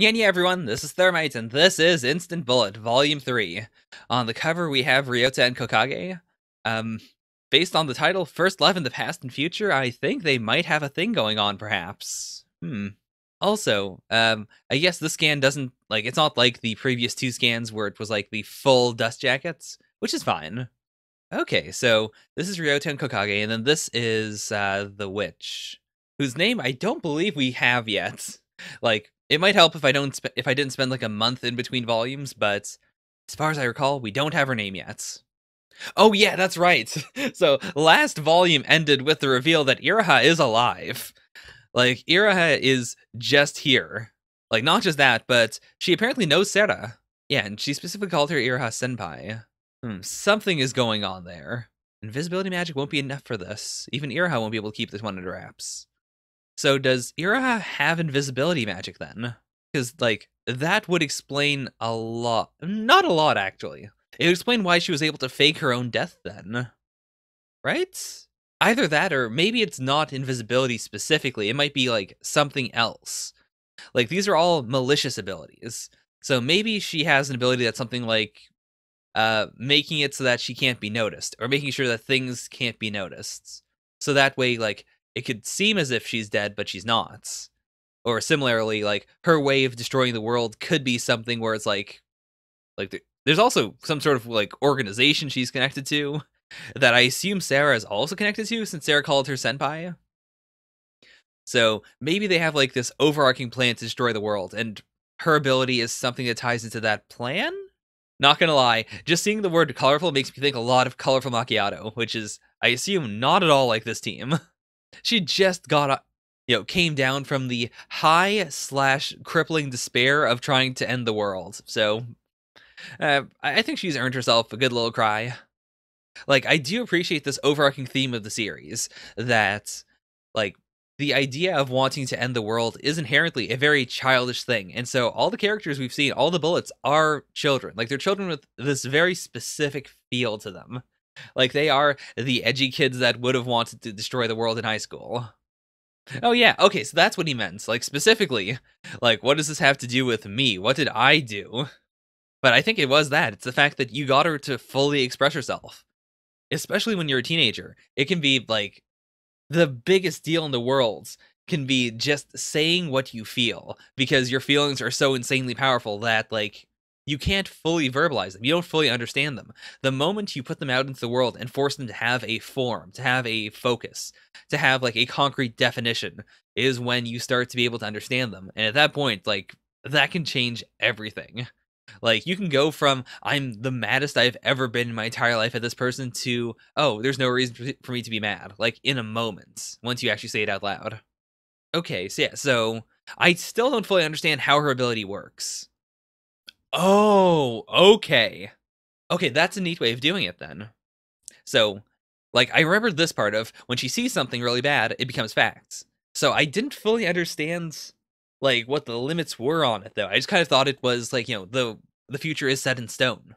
Yeah, everyone, this is Thermite, and this is Instant Bullet, Volume 3. On the cover, we have Ryota and Kokage. Um, Based on the title, First Love in the Past and Future, I think they might have a thing going on, perhaps. Also, I guess this scan doesn't, it's not like the previous two scans where it was, the full dust jackets, which is fine. Okay, so this is Ryota and Kokage, and then this is, the witch, whose name I don't believe we have yet. It might help if I didn't spend like a month in between volumes, but as far as I recall, we don't have her name yet. Oh yeah, that's right. So last volume ended with the reveal that Iraha is alive. Iraha is just here. Not just that, but she apparently knows Sera. Yeah, and she specifically called her Iraha Senpai. Something is going on there. Invisibility magic won't be enough for this. Even Iraha won't be able to keep this one under wraps. So does Iraha have invisibility magic then? Because, that would explain a lot. Not a lot, actually. It would explain why she was able to fake her own death then. Right? Either that, or maybe it's not invisibility specifically. It might be, something else. These are all malicious abilities. So maybe she has an ability that's something like making it so that she can't be noticed, or making sure that things can't be noticed. So that way, it could seem as if she's dead, but she's not. Or similarly, her way of destroying the world could be something where it's there's also some sort of organization she's connected to that I assume Sarah is also connected to, since Sarah called her senpai. So maybe they have this overarching plan to destroy the world, and her ability is something that ties into that plan. Not gonna lie, just seeing the word colorful makes me think a lot of Colorful Macchiato, which is, I assume, not at all like this team. She just got, came down from the high/crippling despair of trying to end the world. So, I think she's earned herself a good little cry. I do appreciate this overarching theme of the series, that, the idea of wanting to end the world is inherently a very childish thing. And so all the characters we've seen, all the bullets, are children. They're children with this very specific feel to them. They are the edgy kids that would have wanted to destroy the world in high school. Oh yeah, okay, so that's what he meant. Specifically, what does this have to do with me? What did I do? But I think it was that. It's the fact that you got her to fully express herself. Especially when you're a teenager. It can be, the biggest deal in the world can be just saying what you feel, because your feelings are so insanely powerful that, you can't fully verbalize them. You don't fully understand them. The moment you put them out into the world and force them to have a form, to have a focus, to have, a concrete definition, is when you start to be able to understand them. And at that point, that can change everything. You can go from, I'm the maddest I've ever been in my entire life at this person, to, oh, there's no reason for me to be mad. In a moment, once you actually say it out loud. Okay, so yeah, so I still don't fully understand how her ability works. Oh, okay. Okay, that's a neat way of doing it then. So, I remember this part of, when she sees something really bad, it becomes facts. So I didn't fully understand, what the limits were on it, though. I just kind of thought it was, the future is set in stone.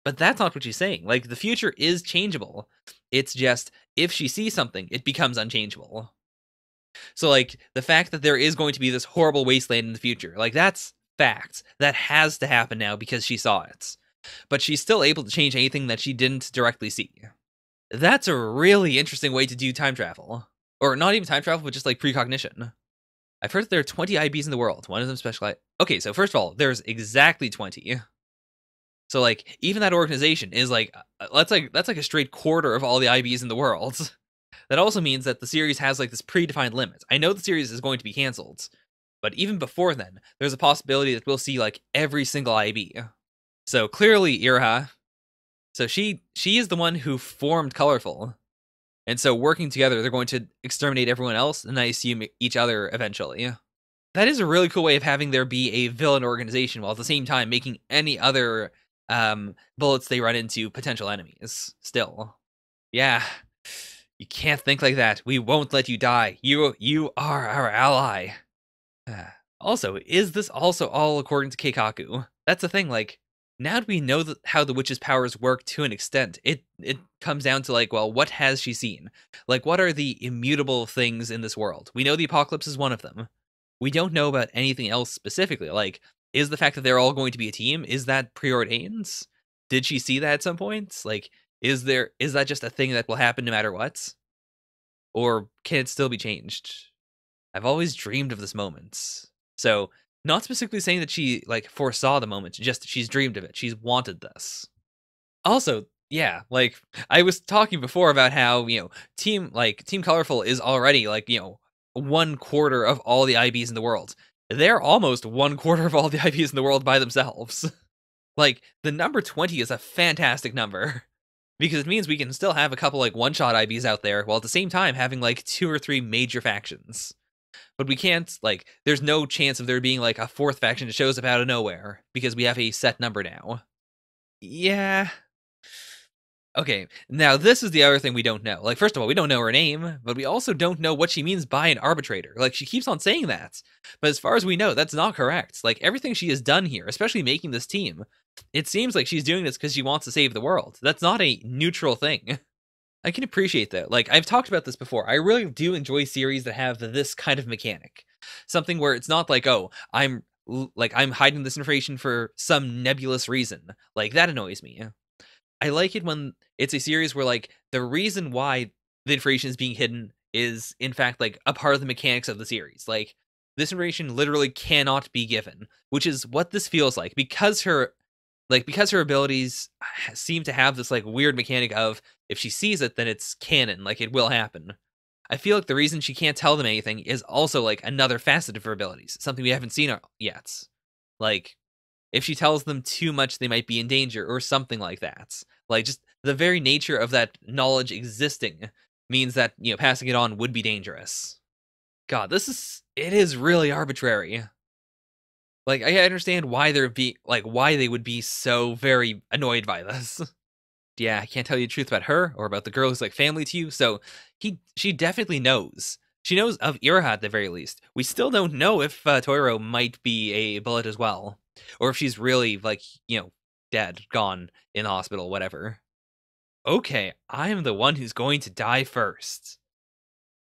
But that's not what she's saying. The future is changeable. It's just, if she sees something, it becomes unchangeable. So, the fact that there is going to be this horrible wasteland in the future, that's fact. That has to happen now because she saw it. But she's still able to change anything that she didn't directly see. That's a really interesting way to do time travel. Or not even time travel, but just, precognition. I've heard that there are 20 IBs in the world. One of them specialized. Okay, so first of all, there's exactly 20. So, even that organization is, that's a straight quarter of all the IBs in the world. That also means that the series has, this predefined limit. I know the series is going to be canceled, but even before then, there's a possibility that we'll see, every single IB. So, clearly, Iraha. So, she is the one who formed Colorful. And so, working together, they're going to exterminate everyone else, and I assume each other eventually. That is a really cool way of having there be a villain organization, while at the same time making any other bullets they run into potential enemies. Still. Yeah. You can't think like that. We won't let you die. You are our ally. Also, is this also all according to Keikaku? That's the thing, now that we know how the witch's powers work to an extent, it comes down to, well, what has she seen? What are the immutable things in this world? We know the apocalypse is one of them. we don't know about anything else specifically. Like, is the fact that they're all going to be a team, is that preordained? Did she see that at some point? Like, is that just a thing that will happen no matter what? Or can it still be changed? I've always dreamed of this moment. So, not specifically saying that she like foresaw the moment, just she's dreamed of it. She's wanted this. Also, yeah, like I was talking before about how, Team Colorful is already like, 1/4 of all the IBs in the world. They're almost 1/4 of all the IBs in the world by themselves. Like, the number 20 is a fantastic number because it means we can still have a couple like one-shot IBs out there while at the same time having like 2 or 3 major factions. But we can't like there's no chance of there being like a fourth faction that shows up out of nowhere because we have a set number now. Yeah. Okay, now this is the other thing we don't know. Like, first of all, we don't know her name, but we also don't know what she means by an arbitrator. Like, she keeps on saying that, but as far as we know, that's not correct. Like, everything she has done here, especially making this team, it seems like she's doing this because she wants to save the world. That's not a neutral thing. I can appreciate that. Like, I've talked about this before. I really do enjoy series that have this kind of mechanic. Something where it's not like, oh, I'm hiding this information for some nebulous reason. Like, that annoys me. I like it when it's a series where, like, the reason why the information is being hidden is, in fact, like, a part of the mechanics of the series. Like, this information literally cannot be given, which is what this feels like. Because her abilities seem to have this, like, weird mechanic of, if she sees it, then it's canon, like, it will happen. I feel like the reason she can't tell them anything is also, like, another facet of her abilities, something we haven't seen yet. Like, if she tells them too much, they might be in danger, or something like that. Like, just the very nature of that knowledge existing means that, passing it on would be dangerous. God, it is really arbitrary. Like, I understand why why they would be so very annoyed by this. Yeah, I can't tell you the truth about her, or about the girl who's like family to you, so she definitely knows. She knows of Iraha at the very least. We still don't know if Toiro might be a bullet as well. Or if she's really, like, dead, gone, in the hospital, whatever. Okay, I am the one who's going to die first.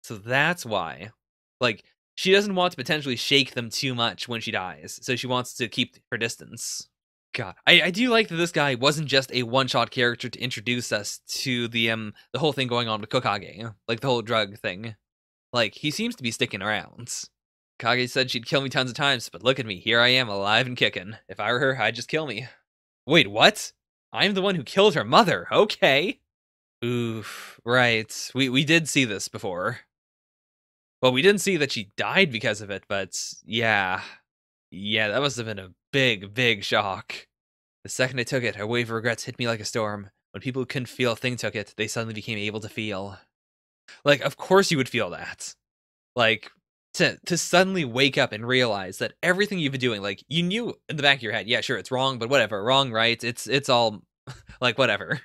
So that's why. Like, she doesn't want to potentially shake them too much when she dies, so she wants to keep her distance. God, I do like that this guy wasn't just a one-shot character to introduce us to the whole thing going on with Kokage, like the whole drug thing. Like, he seems to be sticking around. Kage said she'd kill me tons of times, but look at me, here I am, alive and kicking. If I were her, I'd just kill me. Wait, what? I'm the one who killed her mother, okay. Oof, right. We did see this before. Well, we didn't see that she died because of it, but yeah. Yeah, that must have been a big, big shock. The second I took it, a wave of regrets hit me like a storm. When people who couldn't feel a thing took it, they suddenly became able to feel. Like, of course you would feel that. Like, to suddenly wake up and realize that everything you've been doing, like, you knew in the back of your head, yeah, sure, it's wrong, but whatever, wrong, right, it's all, like, whatever.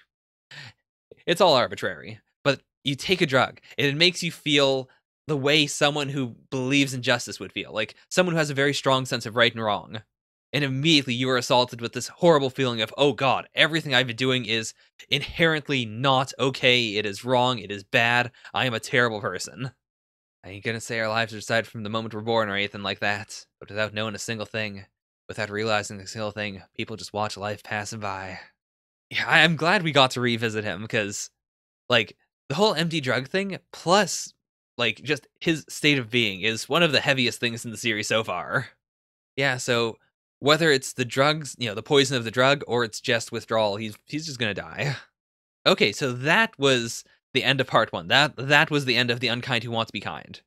It's all arbitrary. But you take a drug, and it makes you feel the way someone who believes in justice would feel, like, someone who has a very strong sense of right and wrong. And immediately you are assaulted with this horrible feeling of, oh god, everything I've been doing is inherently not okay, it is wrong, it is bad, I am a terrible person. I ain't gonna say our lives are decided from the moment we're born or anything like that, but without knowing a single thing, without realizing a single thing, people just watch life passing by. Yeah, I'm glad we got to revisit him, because, like, the whole empty drug thing, plus, like, just his state of being is one of the heaviest things in the series so far. Yeah, so whether it's the drugs, the poison of the drug, or it's just withdrawal, he's just gonna die. Okay, so that was the end of part 1. That was the end of The Unkind Who Want to Be Kind.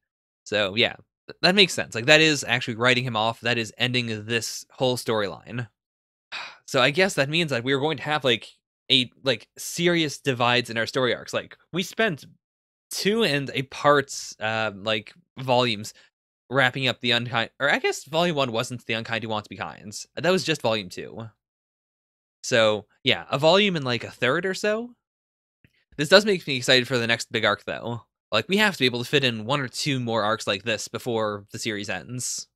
So, yeah, that makes sense. Like, that is actually writing him off. That is ending this whole storyline. So I guess that means that we're going to have, like, serious divides in our story arcs. Like, we spent 2 and a parts, volumes wrapping up The Unkind, or I guess volume 1 wasn't The Unkind Who Want to Be Kind. That was just volume 2. So, yeah, a volume and, like, a third or so. This does make me excited for the next big arc, though. Like, we have to be able to fit in 1 or 2 more arcs like this before the series ends.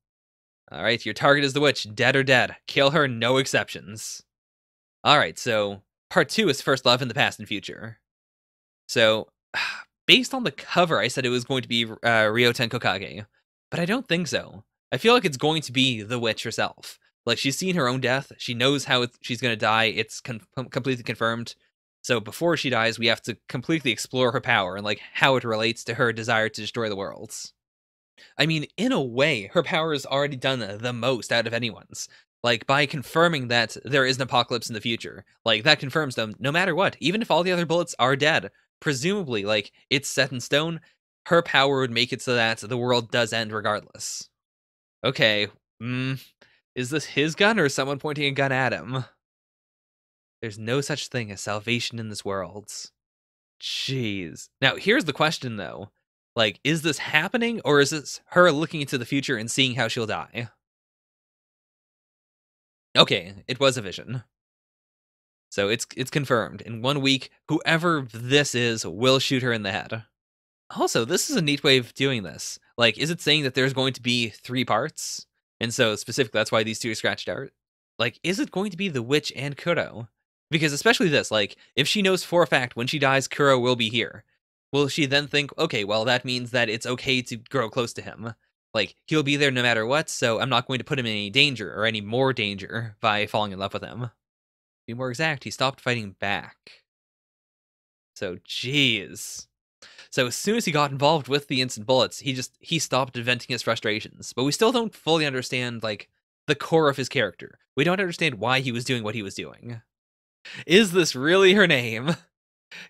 Alright, your target is the witch, dead or dead. Kill her, no exceptions. Alright, so part 2 is First Love in the Past and Future. So, based on the cover, I said it was going to be Ryota and Kokage, but I don't think so. I feel like it's going to be the witch herself. Like, she's seen her own death. She knows how she's going to die. It's completely confirmed. So before she dies, we have to completely explore her power and, like, how it relates to her desire to destroy the worlds. I mean, in a way, her power has already done the most out of anyone's. Like, by confirming that there is an apocalypse in the future. Like, that confirms them, no matter what. Even if all the other bullets are dead, presumably, like, it's set in stone, her power would make it so that the world does end regardless. Okay, is this his gun or someone pointing a gun at him? There's no such thing as salvation in this world. Jeez. Now, here's the question, though. Like, is this happening, or is this her looking into the future and seeing how she'll die? Okay, it was a vision. So it's confirmed. In 1 week, whoever this is will shoot her in the head. Also, this is a neat way of doing this. Like, is it saying that there's going to be 3 parts? And so, specifically, that's why these 2 are scratched out? Like, is it going to be the witch and Kuro? Because especially this, like, if she knows for a fact when she dies, Kuro will be here, will she then think, okay, well, that means that it's okay to grow close to him? Like, he'll be there no matter what, so I'm not going to put him in any danger, or any more danger, by falling in love with him. To be more exact, he stopped fighting back. So, jeez. So as soon as he got involved with the instant bullets, he stopped venting his frustrations. But we still don't fully understand, like, the core of his character. We don't understand why he was doing what he was doing. Is this really her name?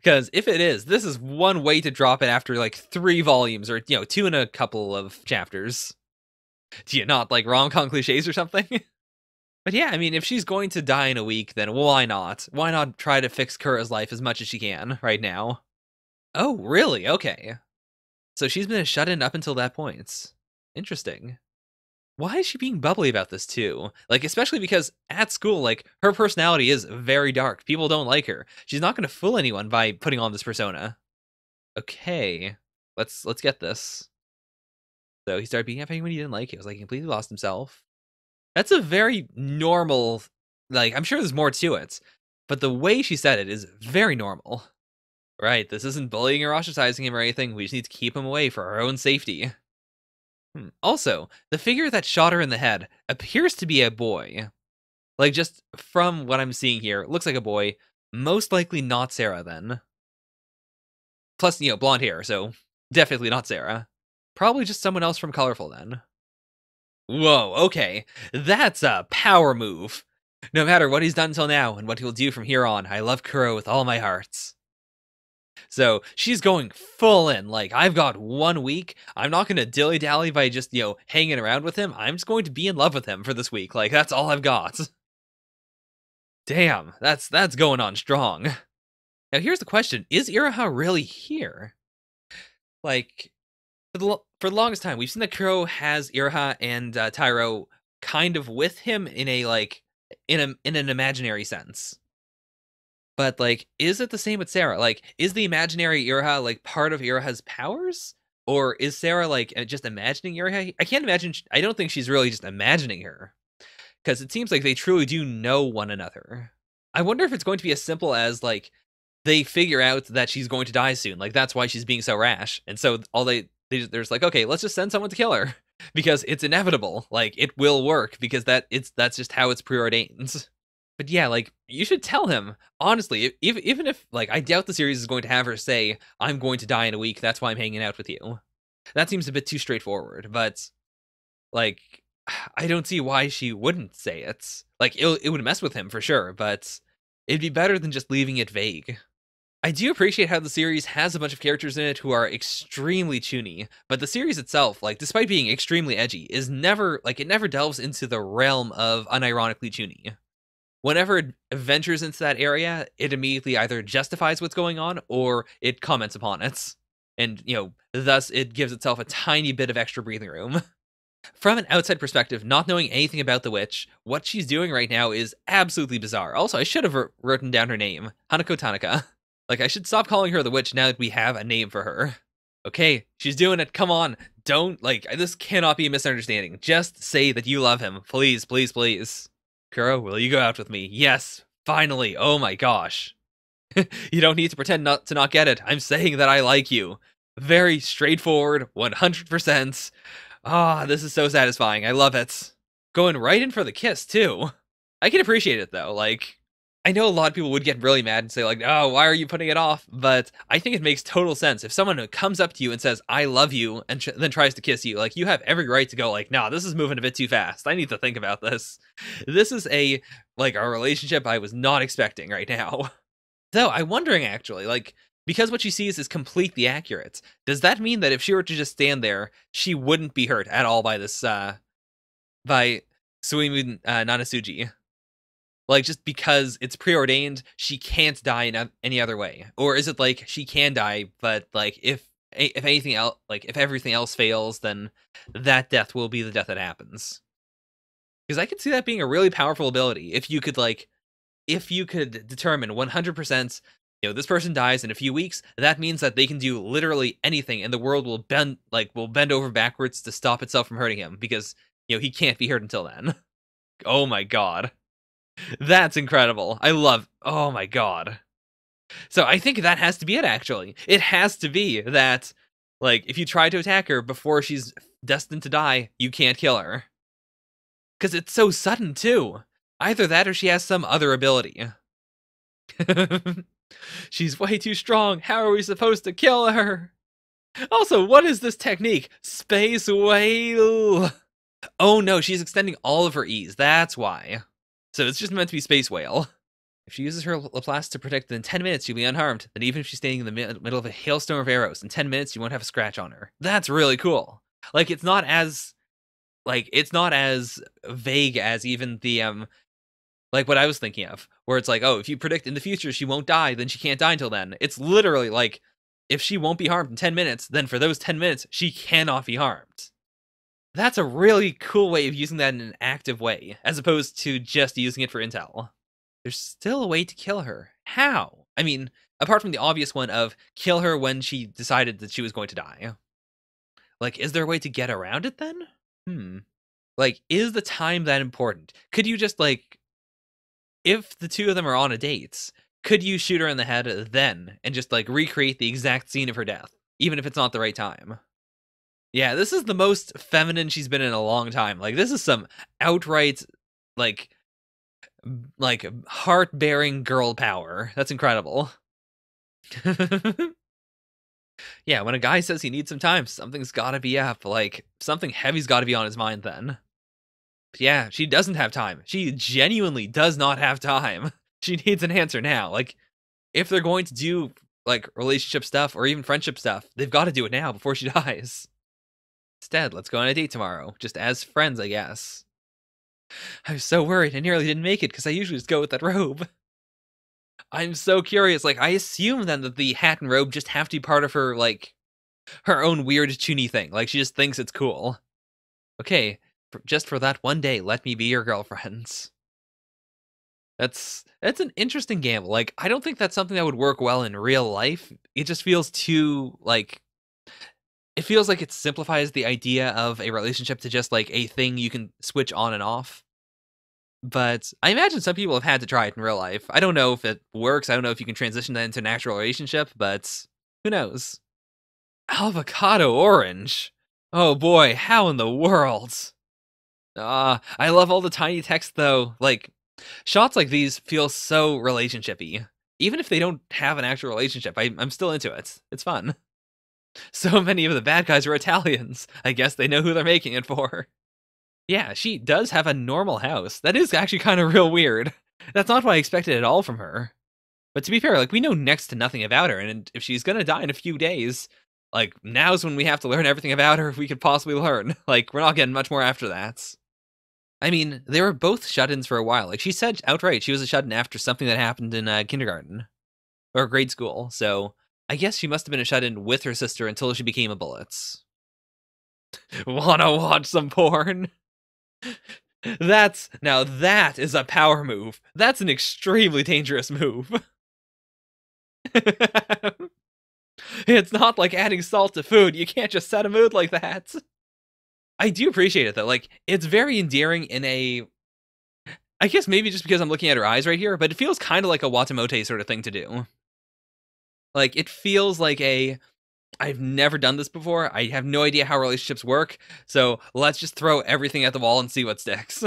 Because if it is, this is one way to drop it after, like, 3 volumes, or, 2 and a couple of chapters. Do you not like rom-com cliches or something? But yeah, I mean, if she's going to die in a week, then why not? Why not try to fix Kura's life as much as she can right now? Oh, really? Okay. So she's been shut in up until that point. Interesting. Why is she being bubbly about this too? Like, especially because at school, like, her personality is very dark. People don't like her. She's not going to fool anyone by putting on this persona. Okay, let's get this. So he started beating up anyone he didn't like. He was like, he completely lost himself. That's a very normal, like, I'm sure there's more to it, but the way she said it is very normal. Right, this isn't bullying or ostracizing him or anything. We just need to keep him away for our own safety. Also, the figure that shot her in the head appears to be a boy. Like, just from what I'm seeing here, looks like a boy. Most likely not Sarah, then. Plus, blonde hair, so definitely not Sarah. Probably just someone else from Colorful, then. Whoa, okay. That's a power move. No matter what he's done until now and what he'll do from here on, I love Kuro with all my heart. So she's going full in. Like, I've got 1 week. I'm not going to dilly-dally by just, hanging around with him. I'm just going to be in love with him for this week. Like, that's all I've got. Damn, that's going on strong. Now, here's the question. Is Iraha really here? Like, for the longest time, we've seen that Kuro has Iraha and Tyro kind of with him in a, like, in an imaginary sense. But, like, is it the same with Sarah? Like, is the imaginary Iraha, like, part of Iraha's powers? Or is Sarah, like, just imagining Iraha? I can't imagine, I don't think she's really just imagining her. Because it seems like they truly do know one another. I wonder if it's going to be as simple as, like, they figure out that she's going to die soon. Like, that's why she's being so rash. And so they're just like, okay, let's just send someone to kill her. Because it's inevitable. Like, it will work. Because that's just how it's preordained. But yeah, like, you should tell him, honestly, even if, like, I doubt the series is going to have her say, I'm going to die in a week, that's why I'm hanging out with you. That seems a bit too straightforward, but, like, I don't see why she wouldn't say it. Like, it would mess with him for sure, but it'd be better than just leaving it vague. I do appreciate how the series has a bunch of characters in it who are extremely toony, but the series itself, like, despite being extremely edgy, is never, like, it never delves into the realm of unironically toony. Whenever it ventures into that area, it immediately either justifies what's going on or it comments upon it. And, thus it gives itself a tiny bit of extra breathing room. From an outside perspective, not knowing anything about the witch, what she's doing right now is absolutely bizarre. Also, I should have written down her name, Hanako Tanaka. Like, I should stop calling her the witch now that we have a name for her. Okay, she's doing it, come on. Don't, like, this cannot be a misunderstanding. Just say that you love him. Please, please, please. Kuro, will you go out with me? Yes, finally. Oh my gosh. You don't need to pretend not get it. I'm saying that I like you. Very straightforward, 100%. Ah, this is so satisfying. I love it. Going right in for the kiss, too. I can appreciate it, though. Like, I know a lot of people would get really mad and say, like, oh, why are you putting it off? But I think it makes total sense. If someone comes up to you and says, I love you, and then tries to kiss you, like, you have every right to go, like, nah, this is moving a bit too fast. I need to think about this. This is a relationship I was not expecting right now. Though, I'm wondering, actually, like, because what she sees is completely accurate, does that mean that if she were to just stand there, she wouldn't be hurt at all by this, by Suimu Nanasuji? Like, just because it's preordained, she can't die in any other way? Or is it like, she can die, but, like, if anything else, like, if everything else fails, then that death will be the death that happens? Because I could see that being a really powerful ability, if you could, like, if you could determine 100%, this person dies in a few weeks, that means that they can do literally anything, and the world will bend over backwards to stop itself from hurting him, because, he can't be hurt until then. Oh my god. That's incredible. Oh my god. So I think that has to be it, actually. It has to be that, like, if you try to attack her before she's destined to die, you can't kill her. Because it's so sudden, too. Either that or she has some other ability. She's way too strong. How are we supposed to kill her? Also, what is this technique? Space whale. Oh no, she's extending all of her E's. That's why. So it's just meant to be space whale. If she uses her Laplace to protect, then in 10 minutes she'll be unharmed. Then even if she's standing in the middle of a hailstorm of arrows, in 10 minutes you won't have a scratch on her. That's really cool. Like, it's not as vague as even the like what I was thinking of, where it's like, oh, if you predict in the future she won't die, then she can't die until then. It's literally like, if she won't be harmed in 10 minutes, then for those 10 minutes, she cannot be harmed. That's a really cool way of using that in an active way, as opposed to just using it for intel. There's still a way to kill her. How? I mean, apart from the obvious one of kill her when she decided that she was going to die. Like, is there a way to get around it then? Like, is the time that important? Could you just, like, if the two of them are on a date, could you shoot her in the head then and just, like, recreate the exact scene of her death, even if it's not the right time? Yeah, this is the most feminine she's been in a long time. Like, this is some outright, like heart-bearing girl power. That's incredible. Yeah, when a guy says he needs some time, something's gotta be up. Like, something heavy's gotta be on his mind then. But yeah, she doesn't have time. She genuinely does not have time. She needs an answer now. Like, if they're going to do, like, relationship stuff or even friendship stuff, they've got to do it now before she dies. Instead, let's go on a date tomorrow. Just as friends, I guess. I was so worried I nearly didn't make it because I usually just go with that robe. I'm so curious. Like, I assume then that the hat and robe just have to be part of her, like, her own weird chuny thing. Like, she just thinks it's cool. Okay, just for that one day, let me be your girlfriend. That's an interesting gamble. Like, I don't think that's something that would work well in real life. It just feels too, like, it feels like it simplifies the idea of a relationship to just, like, a thing you can switch on and off. But I imagine some people have had to try it in real life. I don't know if it works. I don't know if you can transition that into an actual relationship, but who knows? Avocado orange. Oh boy, how in the world? I love all the tiny text though. Like, shots like these feel so relationshipy. Even if they don't have an actual relationship, I'm still into it. It's fun. So many of the bad guys are Italians. I guess they know who they're making it for. Yeah, she does have a normal house. That is actually kind of real weird. That's not what I expected at all from her. But to be fair, like, we know next to nothing about her, and if she's gonna die in a few days, like, now's when we have to learn everything about her we could possibly learn. Like, we're not getting much more after that. I mean, they were both shut-ins for a while. Like, she said outright she was a shut-in after something that happened in kindergarten. Or grade school, so I guess she must have been a shut-in with her sister until she became a bullet. Wanna watch some porn? Now that is a power move. That's an extremely dangerous move. It's not like adding salt to food. You can't just set a mood like that. I do appreciate it though. Like, it's very endearing in a, I guess maybe just because I'm looking at her eyes right here, but it feels kind of like a Watamote sort of thing to do. Like, it feels like a, I've never done this before. I have no idea how relationships work. So let's just throw everything at the wall and see what sticks.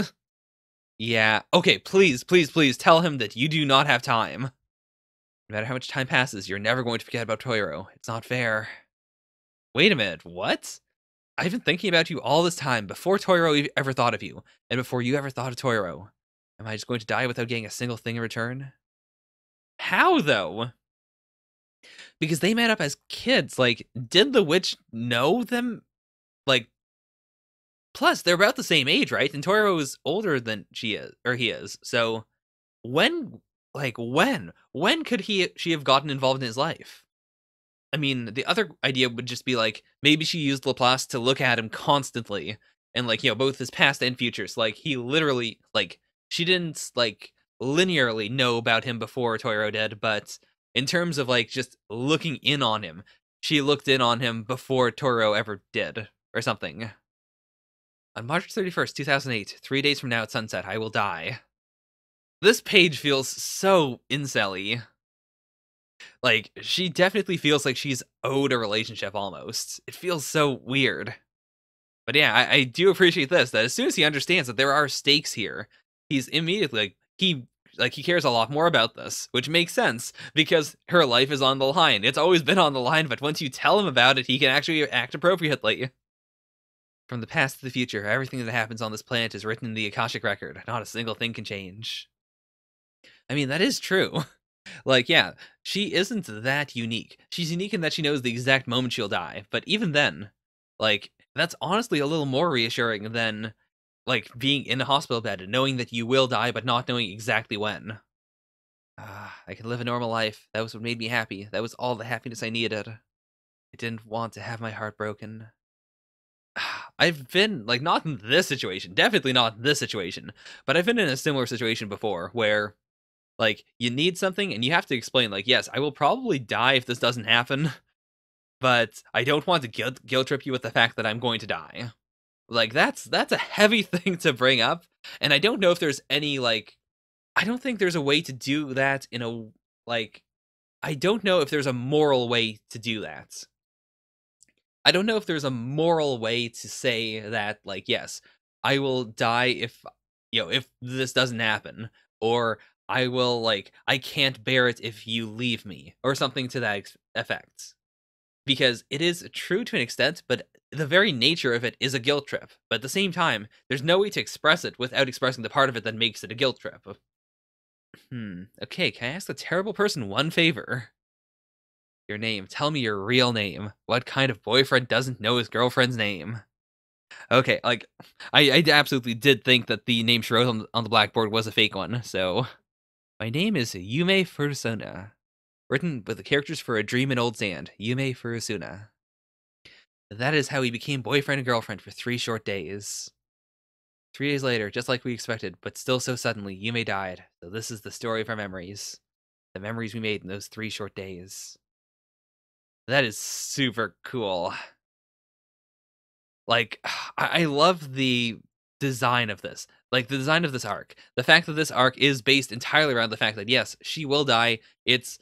Yeah. Okay, please, please, please tell him that you do not have time. No matter how much time passes, you're never going to forget about Toiro. It's not fair. Wait a minute. What? I've been thinking about you all this time before Toiro ever thought of you, and before you ever thought of Toiro. Am I just going to die without getting a single thing in return? How, though? Because they met up as kids. Like, did the witch know them? Like, plus, they're about the same age, right? And Toiro is older than she is, or he is. So, when, when could she have gotten involved in his life? I mean, the other idea would just be like maybe she used Laplace to look at him constantly, and like both his past and futures. Like he literally she didn't linearly know about him before Toiro did, but in terms of just looking in on him, she looked in on him before Toiro ever did, or something. On March 31st, 2008, 3 days from now at sunset, I will die. This page feels so incel-y. Like, she definitely feels like she's owed a relationship almost. It feels so weird. But yeah, I do appreciate this, that as soon as he understands that there are stakes here, he's immediately he cares a lot more about this, which makes sense because her life is on the line. It's always been on the line, but once you tell him about it, he can actually act appropriately. From the past to the future, everything that happens on this planet is written in the Akashic record. Not a single thing can change. I mean, that is true. Like, yeah, she isn't that unique. She's unique in that she knows the exact moment she'll die. But even then, that's honestly a little more reassuring than, being in a hospital bed and knowing that you will die, but not knowing exactly when. I can live a normal life. That was what made me happy. That was all the happiness I needed. I didn't want to have my heart broken. I've been, not in this situation. Definitely not in this situation. But I've been in a similar situation before where you need something and you have to explain, yes, I will probably die if this doesn't happen, but I don't want to guilt trip you with the fact that I'm going to die. That's a heavy thing to bring up, and I don't know if there's any, I don't think there's a way to do that in a, I don't know if there's a moral way to do that. I don't know if there's a moral way to say that, yes, I will die if, if this doesn't happen, or I will, I can't bear it if you leave me, or something to that effect. Because it is true to an extent, but the very nature of it is a guilt trip. But at the same time, there's no way to express it without expressing the part of it that makes it a guilt trip. Okay, can I ask the terrible person one favor? Your name. Tell me your real name. What kind of boyfriend doesn't know his girlfriend's name? Okay, I absolutely did think that the name she wrote on the blackboard was a fake one, so... My name is Yume Furusuna. Written with the characters for A Dream in Old Sand. Yume Furusuna. That is how we became boyfriend and girlfriend for 3 short days. 3 days later, just like we expected, but still so suddenly, Yume died. So this is the story of our memories. The memories we made in those 3 short days. That is super cool. I love the design of this. The design of this arc. The fact that this arc is based entirely around the fact that, yes, she will die. It's,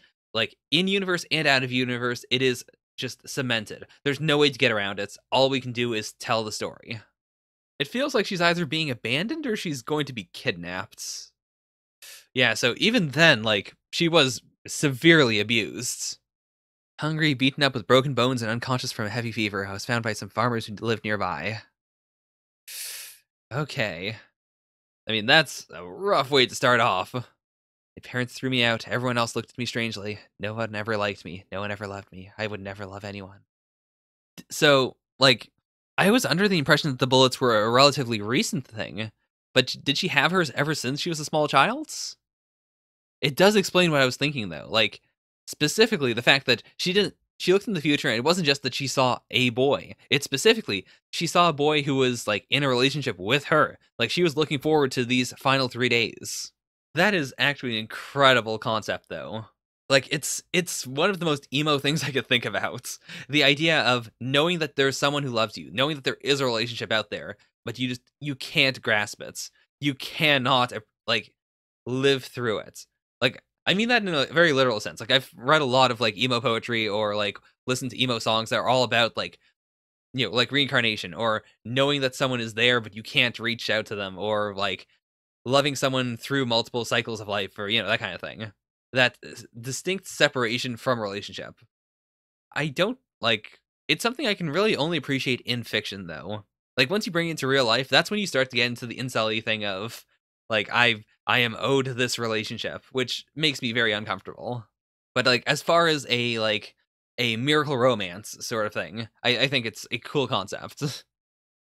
in-universe and out-of-universe, it is just cemented. There's no way to get around it. All we can do is tell the story. It feels like she's either being abandoned or she's going to be kidnapped. Yeah, so even then, she was severely abused. Hungry, beaten up with broken bones and unconscious from a heavy fever, I was found by some farmers who lived nearby. Okay. I mean, that's a rough way to start off. My parents threw me out. Everyone else looked at me strangely. No one ever liked me. No one ever loved me. I would never love anyone. So, I was under the impression that the bullets were a relatively recent thing, but did she have hers ever since she was a small child? It does explain what I was thinking, though. Specifically, the fact that she looked in the future, and it wasn't just that she saw a boy. It's specifically, she saw a boy who was, in a relationship with her. She was looking forward to these final 3 days. That is actually an incredible concept, though. It's one of the most emo things I could think about. The idea of knowing that there's someone who loves you, knowing that there is a relationship out there, but you can't grasp it. You cannot, live through it. I mean that in a very literal sense. Like I've read a lot of like emo poetry or like listened to emo songs that are all about like like reincarnation or knowing that someone is there but you can't reach out to them or like loving someone through multiple cycles of life or that kind of thing. That distinct separation from relationship. I don't like it's something I can really only appreciate in fiction though. Like once you bring it into real life, that's when you start to get into the incel thing of like I am owed this relationship, which makes me very uncomfortable. But like as far as a miracle romance sort of thing, I think it's a cool concept.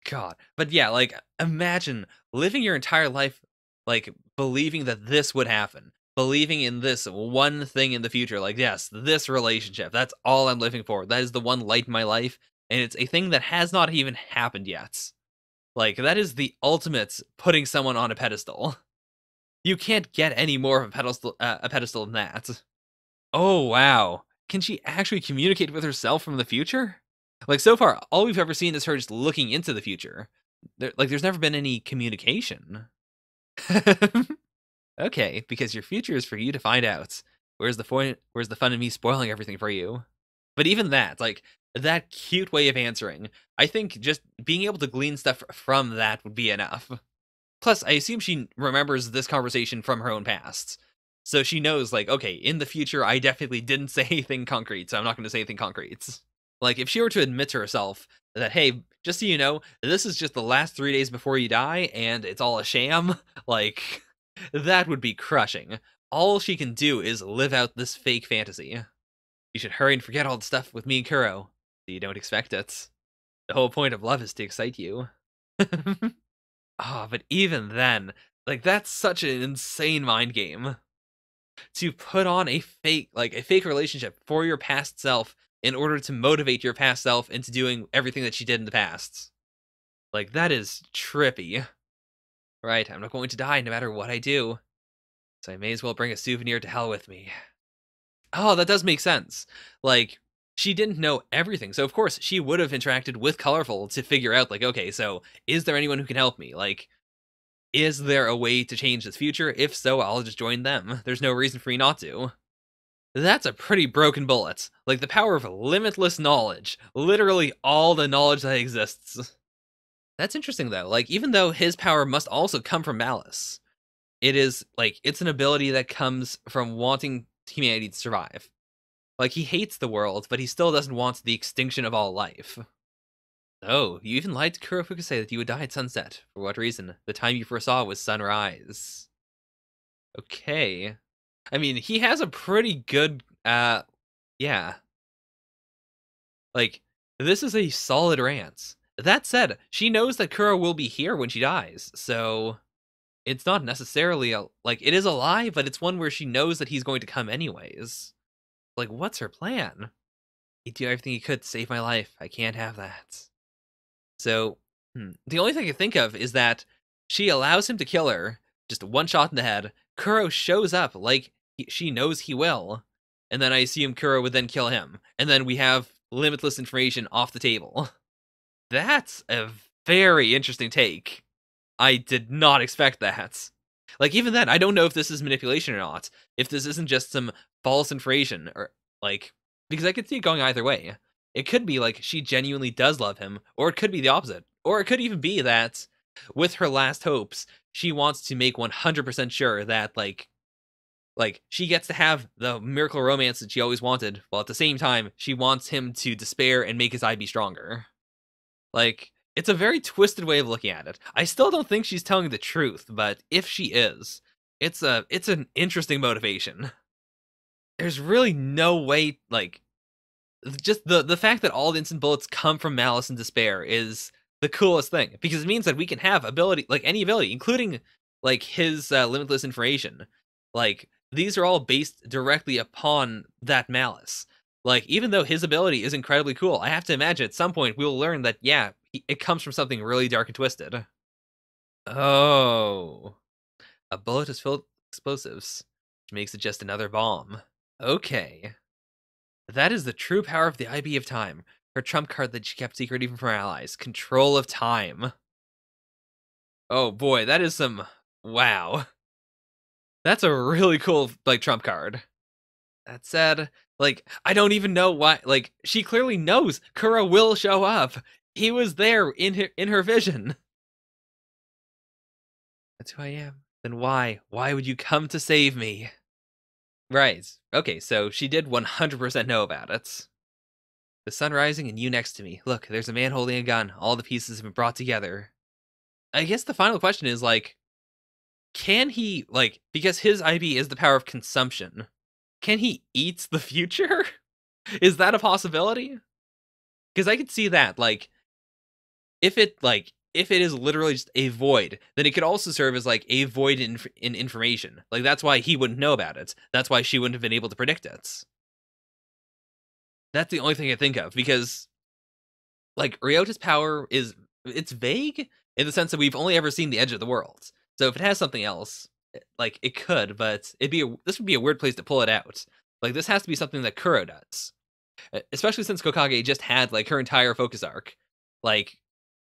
God. But yeah, like imagine living your entire life like believing that this would happen. Believing in this one thing in the future. Like, yes, this relationship. That's all I'm living for. That is the one light in my life. And it's a thing that has not even happened yet. Like, that is the ultimate putting someone on a pedestal. You can't get any more of a pedestal than that. Oh, wow. Can she actually communicate with herself from the future? Like, so far, all we've ever seen is her just looking into the future. There's never been any communication. Okay, because your future is for you to find out. Where's the point? Where's the fun in me spoiling everything for you? But even that, like, that cute way of answering, I think just being able to glean stuff from that would be enough. Plus, I assume she remembers this conversation from her own past. So she knows, like, okay, in the future, I definitely didn't say anything concrete, so I'm not going to say anything concrete. Like, if she were to admit to herself that, hey, just so you know, this is just the last 3 days before you die, and it's all a sham, like, that would be crushing. All she can do is live out this fake fantasy. You should hurry and forget all the stuff with me and Kuro, so you don't expect it. The whole point of love is to excite you. Ah, but even then, like that's such an insane mind game to put on a fake relationship for your past self in order to motivate your past self into doing everything that she did in the past. Like that is trippy. Right, I'm not going to die no matter what I do, so I may as well bring a souvenir to hell with me. Oh, that does make sense. Like she didn't know everything, so of course she would have interacted with Colorful to figure out like, okay, so is there anyone who can help me? Like is there a way to change this future? If so, I'll just join them. There's no reason for me not to. That's a pretty broken bullet. Like the power of limitless knowledge. Literally all the knowledge that exists. That's interesting though. Like even though his power must also come from malice, it is like it's an ability that comes from wanting humanity to survive. Like he hates the world, but he still doesn't want the extinction of all life. Oh, you even lied to Kurofuka say that you would die at sunset. For what reason? The time you foresaw was sunrise. Okay. I mean, he has a pretty good, yeah. Like, this is a solid rant. That said, she knows that Kuro will be here when she dies, so it's not necessarily like, it is a lie, but it's one where she knows that he's going to come anyways. Like, what's her plan? He'd do everything he could to save my life. I can't have that. So, the only thing I can think of is that she allows him to kill her, just one shot in the head. Kuro shows up like she knows he will, and then I assume Kuro would then kill him, and then we have limitless information off the table. That's a very interesting take. I did not expect that. Like, even then, I don't know if this is manipulation or not. If this isn't just some false information, or, like, because I could see it going either way. It could be, like, she genuinely does love him, or it could be the opposite. Or it could even be that, with her last hopes, she wants to make 100% sure that, like, she gets to have the miracle romance that she always wanted, while at the same time, she wants him to despair and make his eye be stronger. Like, it's a very twisted way of looking at it. I still don't think she's telling the truth, but if she is, it's an interesting motivation. There's really no way, like, just the fact that all the instant bullets come from malice and despair is the coolest thing because it means that we can have ability, like any ability, including like his limitless information. Like these are all based directly upon that malice. Like even though his ability is incredibly cool, I have to imagine at some point we'll learn that yeah, it comes from something really dark and twisted. Oh, a bullet is filled with explosives, which makes it just another bomb. Okay. That is the true power of the IB of Time. Her trump card that she kept secret even from her allies. Control of time. Oh boy, that is some... Wow. That's a really cool, like, trump card. That said, like, I don't even know why, like, she clearly knows Kuro will show up. He was there in her vision. That's who I am. Then why? Why would you come to save me? Right. Okay, so she did 100% know about it. The sun rising and you next to me. Look, there's a man holding a gun. All the pieces have been brought together. I guess the final question is, like, can he, like, because his IB is the power of consumption, can he eat the future? Is that a possibility? Because I could see that, like, if it is literally just a void, then it could also serve as like a void in information. Like that's why he wouldn't know about it. That's why she wouldn't have been able to predict it. That's the only thing I think of because like Ryota's power is it's vague in the sense that we've only ever seen the edge of the world. So if it has something else, like it could, but this would be a weird place to pull it out. Like this has to be something that Kuro does, especially since Kokage just had like her entire focus arc. Like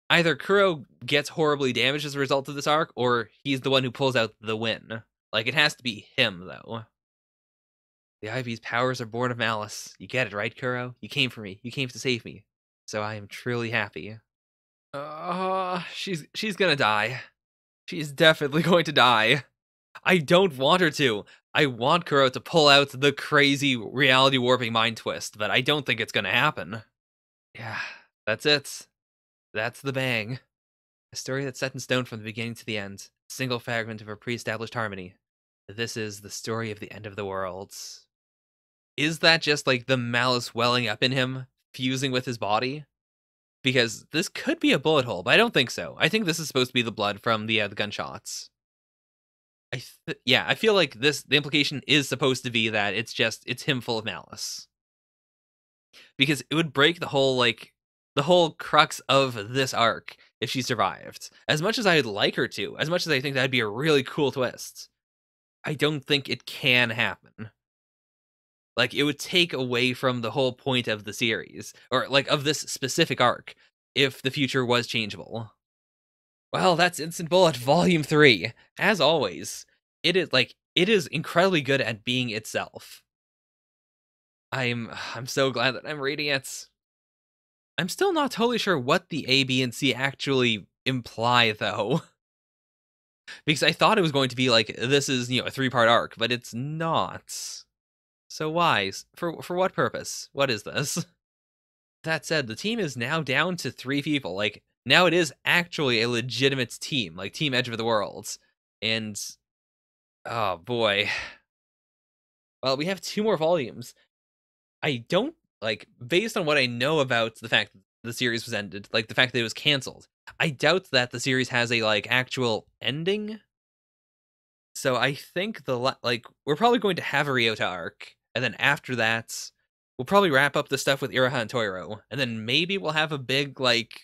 either Kuro gets horribly damaged as a result of this arc, or he's the one who pulls out the win. Like, it has to be him, though. The Ivy's powers are born of malice. You get it, right, Kuro? You came for me. You came to save me. So I am truly happy. She's gonna die. She's definitely going to die. I don't want her to. I want Kuro to pull out the crazy reality warping mind twist, but I don't think it's gonna happen. Yeah, that's it. That's the bang. A story that's set in stone from the beginning to the end. A single fragment of a pre-established harmony. This is the story of the end of the worlds. Is that just like the malice welling up in him, fusing with his body? Because this could be a bullet hole, but I don't think so. I think this is supposed to be the blood from the gunshots. Yeah, I feel like the implication is supposed to be that it's him full of malice. Because it would break the whole crux of this arc if she survived. As much as I'd like her to, as much as I think that'd be a really cool twist, I don't think it can happen. Like, it would take away from the whole point of the series, or like of this specific arc, if the future was changeable. Well, that's Instant Bullet Volume 3. As always, it is incredibly good at being itself. I'm so glad that I'm reading it. I'm still not totally sure what the A, B, and C actually imply, though. Because I thought it was going to be like, this is, a 3-part arc, but it's not. So why? For what purpose? What is this? That said, the team is now down to 3 people. Like, now it is actually a legitimate team, like Team Edge of the Worlds. And, oh boy. Well, we have 2 more volumes. I don't, like, based on what I know about the fact that the series was ended, like, the fact that it was canceled, I doubt that the series has a, like, actual ending. So I think we're probably going to have a Ryota arc, and then after that, we'll probably wrap up the stuff with Iroha and Toiro, and then maybe we'll have a big, like,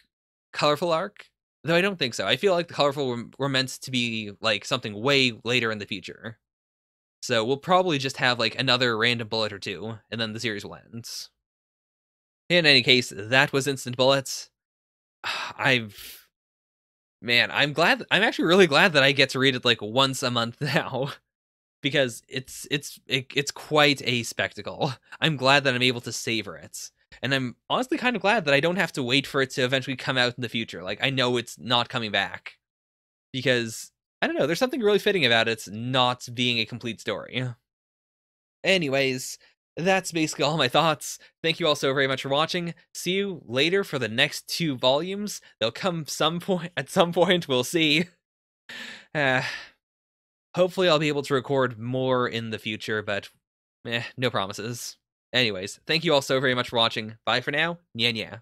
colorful arc? Though I don't think so. I feel like the colorful were meant to be, like, something way later in the future. So we'll probably just have, like, another random bullet or 2, and then the series will end. In any case, that was Instant Bullets. Man, I'm actually really glad that I get to read it, like, once a month now. Because it's quite a spectacle. I'm glad that I'm able to savor it. And I'm honestly kind of glad that I don't have to wait for it to eventually come out in the future. Like, I know it's not coming back. Because, I don't know, there's something really fitting about it not being a complete story. Anyways, that's basically all my thoughts. Thank you all so very much for watching. See you later for the next 2 volumes. They'll come at some point, we'll see. Hopefully I'll be able to record more in the future, but no promises. Anyways, thank you all so very much for watching. Bye for now. Nya nya.